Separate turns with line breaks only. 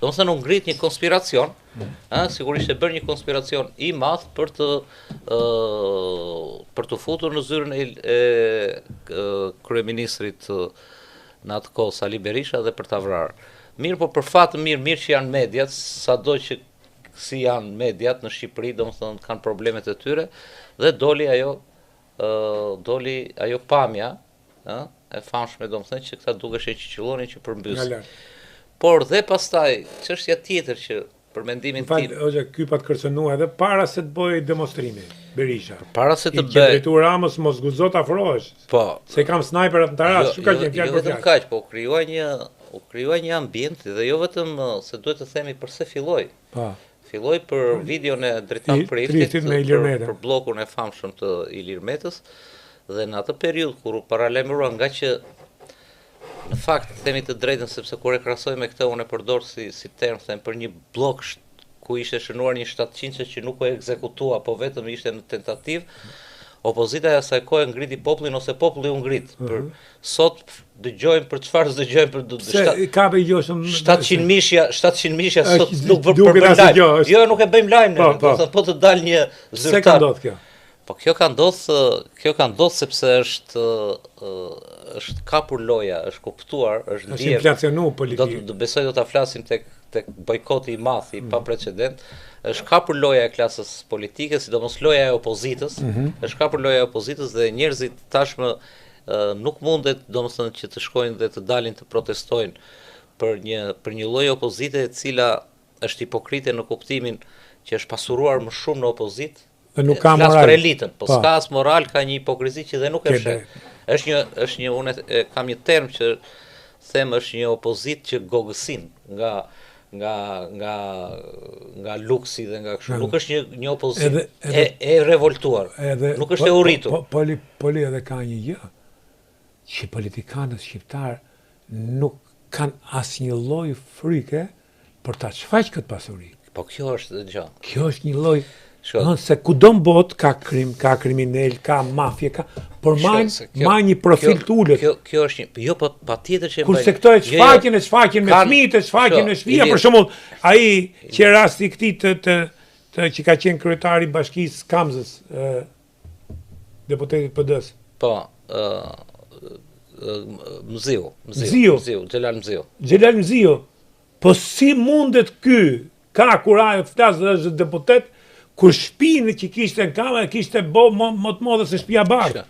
Domethënë u ngrit një konspiracion, sigurisht e bën një konspiracion i madh për të futur në zyrën e kryeministrit në atë kohë Sali Berisha dhe për ta vrarë. Mirë, po për fat të mirë që janë mediat, sado që si janë mediat në Shqipëri, domethënë kanë problemet e tyre dhe doli ajo pamja, e famshme domethënë që këta dukeshin që qellonin që përmbysin. Por dhe pastaj çështja tjetër që për mendimin tim.
Ose ky pa të kërcënuar edhe para se të bëj demonstrimi Berisha.
Para se të bëj.
Drejtori Ramës mos guxo ta afrohesh.
Po.
Se kam snajperat në taras, çu ka qenë fjalë për fjalë.
Kaq, po krijuaj një ambient dhe jo vetëm se duhet të themi pse filloi.
Po.
Filloi për videon e Dritan Priftit për bllokun e famshëm të Ilir Metës dhe në atë periudhë kur u paralajmërua nga që në fakt themi të drejtën sepse kur e krahasoj me këtë unë e përdor si term them për një blok ku ishte shënuar një 700 që nuk u ekzekutua, po vetëm ishte në tentativë, opozita e asaj kohe ngriti popullin ose populli u ngrit. Sot dëgjojmë për çfarë dëgjojmë për 700 mishja sot nuk bën për lajm. Jo, nuk e bëjmë lajm, po të dalë një zyrtar.
Se ka ndodhur kjo?
Po kjo ka ndodhur sepse është kapur loja, është kuptuar, është
ndier. Është inflacionu politika.
Do besoj do ta flasim tek bojkoti i madh i paprecedent. Është kapur loja e klasës politike, sidomos loja e opozitës. Është kapur loja e opozitës dhe njerëzit tashmë nuk mundet domethënë që të shkojnë dhe të dalin të protestojnë për një lloj opozite e cila është hipokrite në kuptimin që është pasuruar më shumë në opozitë.
Nuk ka
moral për elitën, po s'ka as moral, ka një hipokrizi që dhe nuk e sheh. Është një unë kam një term që them është një opozitë që gogësin nga luksi dhe nga kështu. Nuk është një opozitë e revoltuar. Nuk është e urritur.
Poli edhe ka një gjë që politikanët shqiptar nuk kanë asnjë lloj frike për ta shfaqur këtë pasuri.
Po kjo është gjë.
Kjo është një lloj se kudo në botë ka krim, ka kriminal, ka mafje, por marr një profil të ulët.
Kjo është një, jo patjetër që
kurse këto e shfaqjen me fëmijët, shfaqjen me shtëpia, për shembull, ai që rasti i këtij të që ka qenë kryetari i bashkisë Kamzës, deputetit PD-s.
Po, Mziu, Xhelal
Mziu. Po si mundet ky ka kurajë flas është deputet kur shtëpinë që kishte në kamerë kishte më të madhe se shtëpia Bardh.